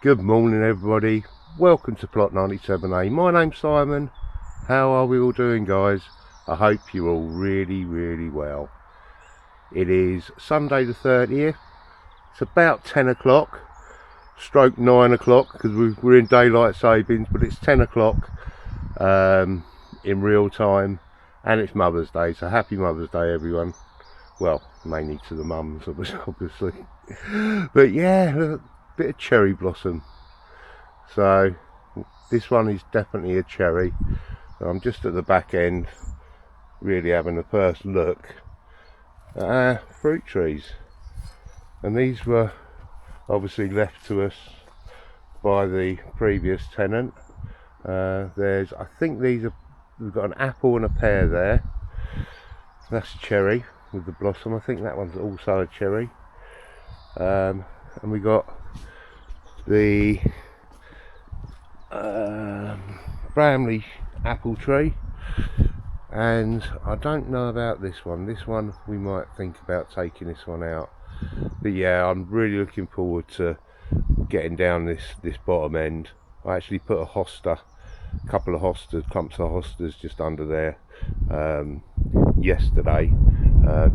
Good morning everybody, welcome to Plot 97A. My name's Simon. How are we all doing, guys? I hope you're all really well. It is Sunday the 30th. It's about 10 o'clock stroke 9 o'clock because we're in daylight savings, but it's 10 o'clock in real time, and it's Mother's Day, so happy Mother's Day everyone. Well, mainly to the mums obviously. But yeah, look, bit of cherry blossom. So this one is definitely a cherry. I'm just at the back end really having a first look at our fruit trees, and these were obviously left to us by the previous tenant. I think we've got an apple and a pear there. That's a cherry with the blossom. I think that one's also a cherry. And we got the Bramley apple tree, and I don't know about this one. This one we might think about taking this one out, but yeah, I'm really looking forward to getting down this bottom end. I actually put a hosta, a couple of hostas, clumps of hostas just under there yesterday,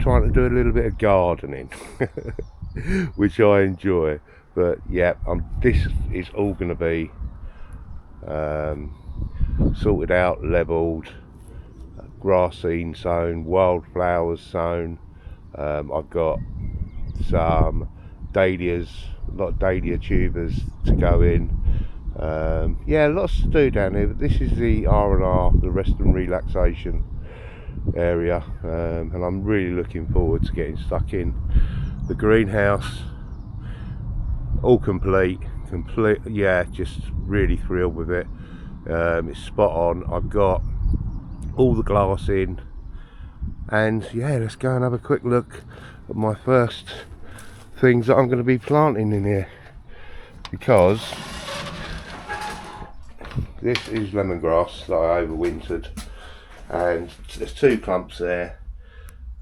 trying to do a little bit of gardening which I enjoy. But yeah, this is all going to be sorted out, levelled, grass seed sown, wildflowers sown. I've got some dahlias, a lot of dahlia tubers to go in. Yeah, lots to do down here, but this is the R&R, the rest and relaxation area, and I'm really looking forward to getting stuck in. The greenhouse all complete, yeah, just really thrilled with it. It's spot on. I've got all the glass in, and yeah, let's go and have a quick look at my first things that I'm going to be planting in here, because this is lemongrass that I overwintered, and there's 2 clumps there,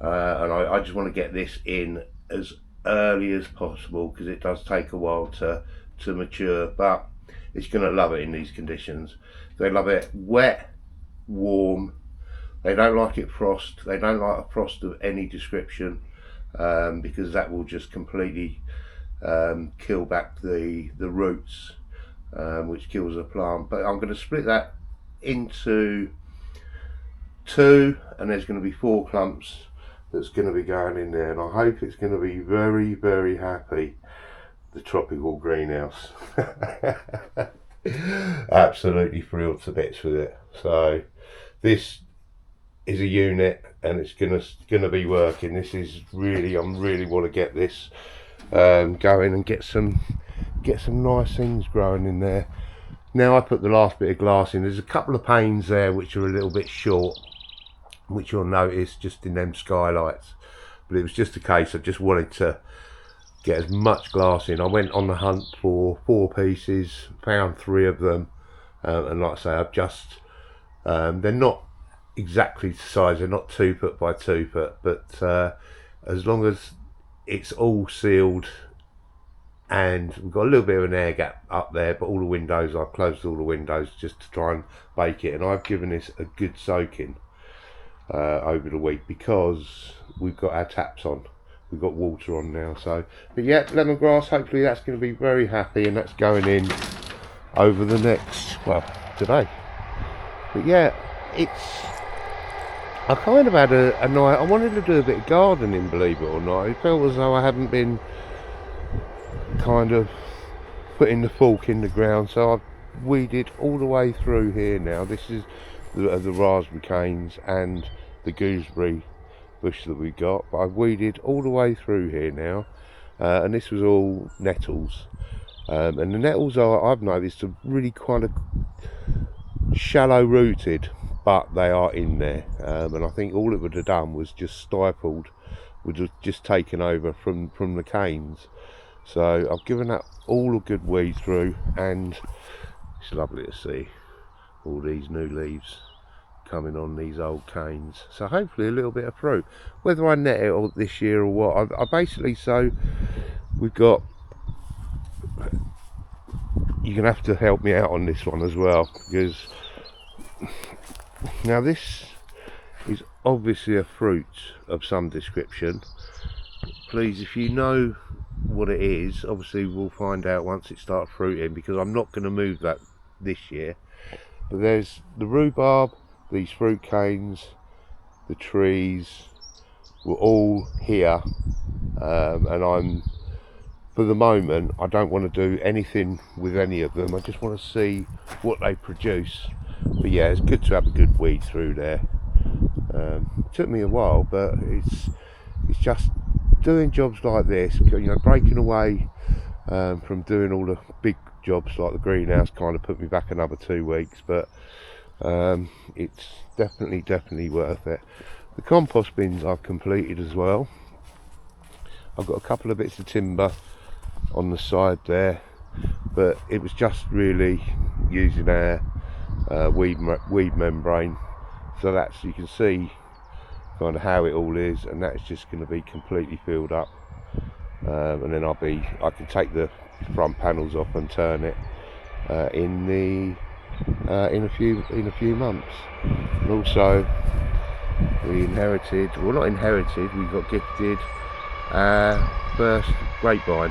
and I just want to get this in as early as possible because it does take a while to mature, but it's going to love it in these conditions. They love it wet, warm. They don't like it frost. They don't like a frost of any description, because that will just completely kill back the roots, which kills the plant. But I'm going to split that into 2, and there's going to be 4 clumps that's going to be going in there, and I hope it's going to be very happy, the tropical greenhouse. Absolutely thrilled to bits with it. So this is a unit, and it's gonna be working. This is really, I really want to get this going and get some nice things growing in there. Now I put the last bit of glass in. There's a couple of panes there which are a little bit short, which you'll notice just in them skylights, but it was just a case I just wanted to get as much glass in. I went on the hunt for 4 pieces, found 3 of them, and like I say, I've just they're not exactly the size, they're not 2 foot by 2 foot, but as long as it's all sealed, and we've got a little bit of an air gap up there, but all the windows, I've closed all the windows just to try and bake it, and I've given this a good soaking over the week because we've got our taps on, we've got water on now. So, but yeah, lemongrass, hopefully that's going to be very happy, and that's going in over the next, well, today. But yeah, I kind of had a night, I wanted to do a bit of gardening, believe it or not. It felt as though I hadn't been kind of putting the fork in the ground, so I've weeded all the way through here now. This is the raspberry canes and the gooseberry bush that we got, but I've weeded all the way through here now, and this was all nettles, and the nettles I've noticed are really kind of shallow rooted, but they are in there, and I think all it would have done was just stifled, would have just taken over from the canes. So I've given that all a good weed through, and it's lovely to see all these new leaves coming on these old canes. So hopefully a little bit of fruit. Whether I net it all this year or what, I basically, so we've got you're gonna have to help me out on this one as well, because now this is obviously a fruit of some description. Please, if you know what it is, obviously we'll find out once it starts fruiting, because I'm not going to move that this year. But there's the rhubarb, these fruit canes, the trees were all here, and I'm, for the moment, I don't want to do anything with any of them. I just want to see what they produce. But yeah, it's good to have a good weed through there. It took me a while, but it's just doing jobs like this, you know, breaking away from doing all the big jobs like the greenhouse kind of put me back another 2 weeks, but it's definitely worth it. The compost bins I've completed as well. I've got a couple of bits of timber on the side there, but it was just really using our weed membrane, so that's, you can see kind of how it all is, and that's just going to be completely filled up, and then I can take the front panels off and turn it in a few months. And also we inherited, well not inherited, we got gifted our first grapevine,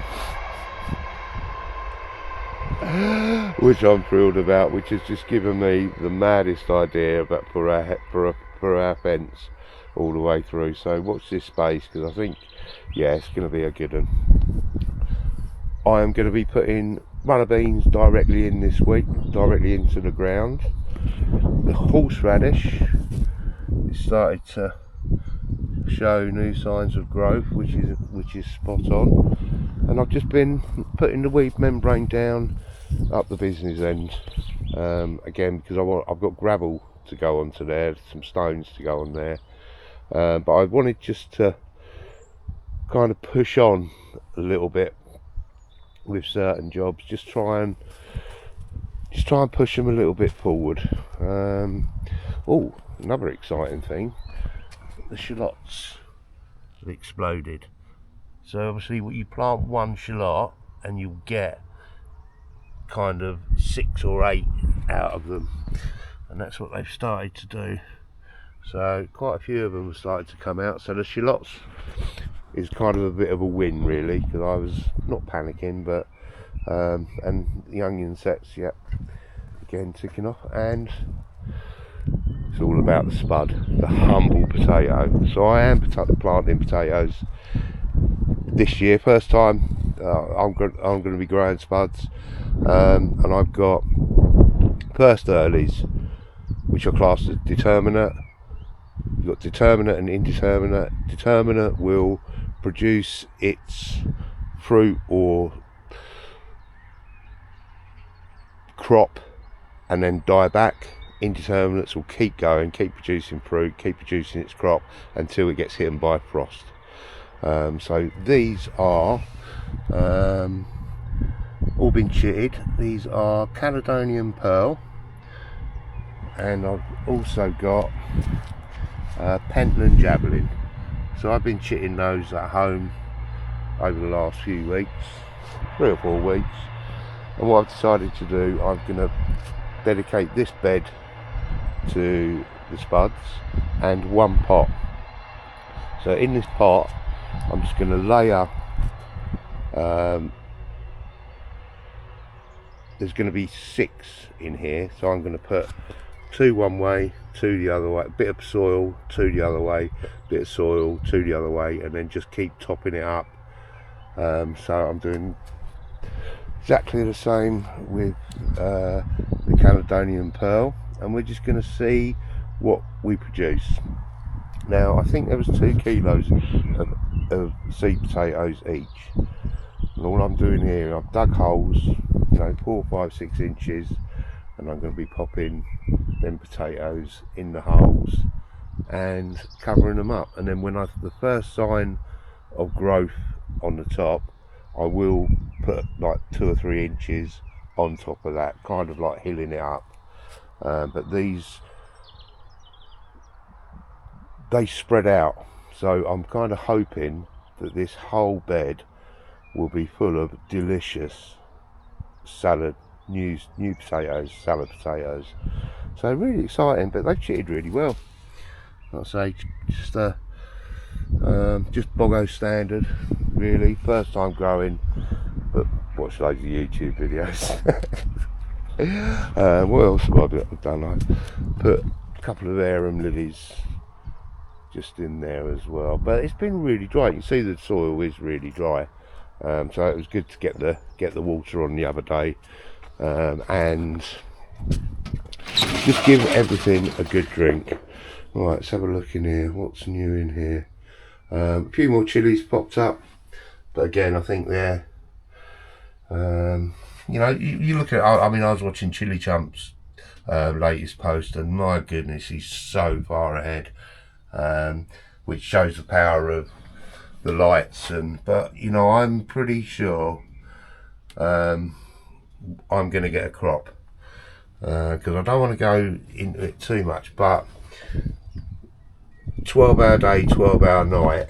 which I'm thrilled about, which has just given me the maddest idea about for our fence all the way through. So watch this space, because I think, yeah, it's going to be a good one. I am going to be putting runner beans directly in this week, directly into the ground. The horseradish is started to show new signs of growth, which is spot on. And I've just been putting the weed membrane down up the business end, again, because I've got gravel to go onto there, some stones to go on there. But I wanted just to kind of push on a little bit with certain jobs, just try and push them a little bit forward. Oh, another exciting thing, the shallots have exploded. So obviously you plant one shallot and you'll get kind of 6 or 8 out of them, and that's what they've started to do. So quite a few of them have started to come out, so the shallots is kind of a bit of a win really, because I was not panicking, but and the onion sets, yep, again ticking off. And it's all about the spud, the humble potato. So I am planting potatoes this year, first time. I'm going to be growing spuds, and I've got first earlies, which are classed as determinate. You've got determinate and indeterminate. Determinate will produce its fruit or crop and then die back. Indeterminates will keep going, keep producing fruit, keep producing its crop until it gets hit by frost. So these are all been chitted. These are Caledonian Pearl, and I've also got Pentland Javelin. So I've been chitting those at home over the last few weeks, 3 or 4 weeks, and what I've decided to do, I'm going to dedicate this bed to the spuds and one pot. So in this pot I'm just going to layer, there's going to be 6 in here, so I'm going to put 2 one way, 2 the other way, a bit of soil, 2 the other way, bit of soil, 2 the other way, and then just keep topping it up. So I'm doing exactly the same with the Caledonian Pearl, and we're just going to see what we produce. Now I think there was 2 kilos of seed potatoes each, and all I'm doing here, I've dug holes, you know, 4, 5, 6 inches, and I'm going to be popping them potatoes in the holes and covering them up, and then when the first sign of growth on the top, I will put like 2 or 3 inches on top of that, kind of like hilling it up. But these, they spread out, so I'm kind of hoping that this whole bed will be full of delicious salad new potatoes, salad potatoes. So really exciting, but they've chitted really well. Like I say, just boggo standard, really. First time growing, but watch loads of YouTube videos. What else have I done? I put a couple of arum lilies just in there as well, but it's been really dry. You can see the soil is really dry, so it was good to get the water on the other day, and just give everything a good drink. Right, let's have a look in here. What's new in here? A few more chilies popped up, but again, I think they're, you know, you look at, I mean, I was watching Chili Chump's latest post, and my goodness, he's so far ahead, which shows the power of the lights. But you know, I'm pretty sure I'm going to get a crop, because I don't want to go into it too much, but 12-hour day, 12-hour night,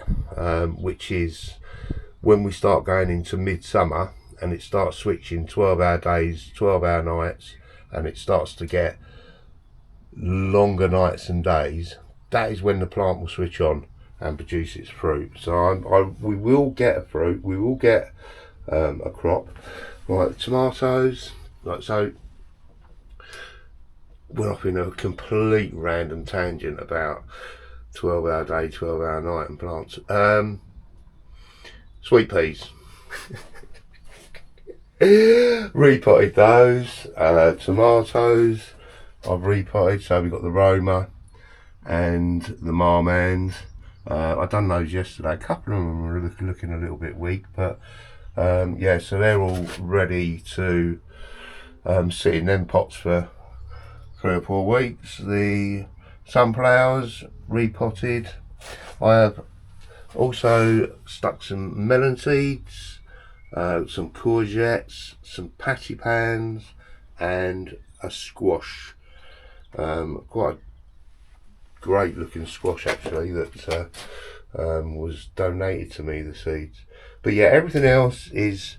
which is when we start going into midsummer, and it starts switching 12-hour days, 12-hour nights, and it starts to get longer nights and days. That is when the plant will switch on and produce its fruit. So we will get a fruit, we will get a crop. Right, tomatoes, like so. Went off in a complete random tangent about 12-hour day, 12-hour night and plants. Sweet peas. Repotted those. Tomatoes I've repotted, so we've got the Roma and the Marmans. I done those yesterday. A couple of them were looking a little bit weak, but yeah, so they're all ready to sit in them pots for 3 or 4 weeks. The sunflowers repotted. I have also stuck some melon seeds, some courgettes, some patty pans, and a squash. Quite a great looking squash actually, that was donated to me, the seeds. But yeah, everything else is,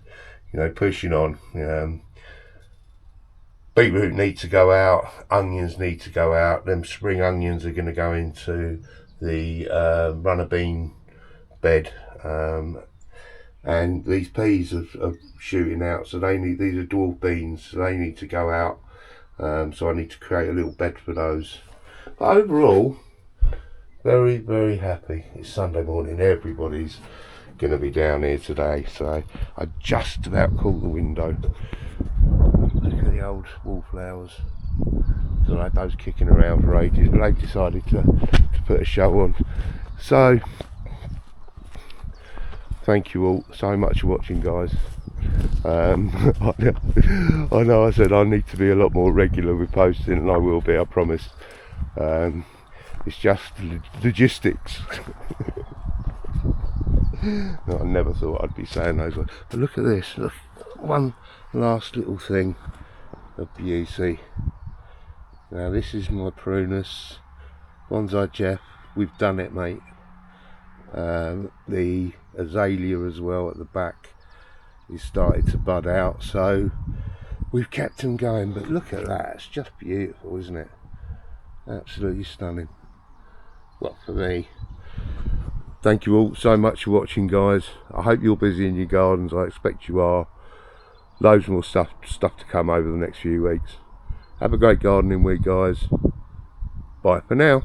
you know, pushing on. Beetroot needs to go out, onions need to go out. Them spring onions are going to go into the runner bean bed, and these peas are shooting out, so these are dwarf beans, so they need to go out. So I need to create a little bed for those. But overall, very, very happy. It's Sunday morning, everybody's going to be down here today, so I just about caught the window. Look at the old wallflowers. So I had those kicking around for ages, but they've decided to put a show on. So thank you all so much for watching, guys. I know I said I need to be a lot more regular with posting, and I will be, I promise. It's just logistics. No, I never thought I'd be saying those words. But look at this, look, one last little thing of beauty. Now this is my Prunus Bonsai Jeff. We've done it, mate. The azalea as well at the back is started to bud out, so we've kept them going. But look at that, it's just beautiful, isn't it? Absolutely stunning. Well, for me. Thank you all so much for watching, guys. I hope you're busy in your gardens. I expect you are. Loads more stuff to come over the next few weeks. Have a great gardening week, guys. Bye for now.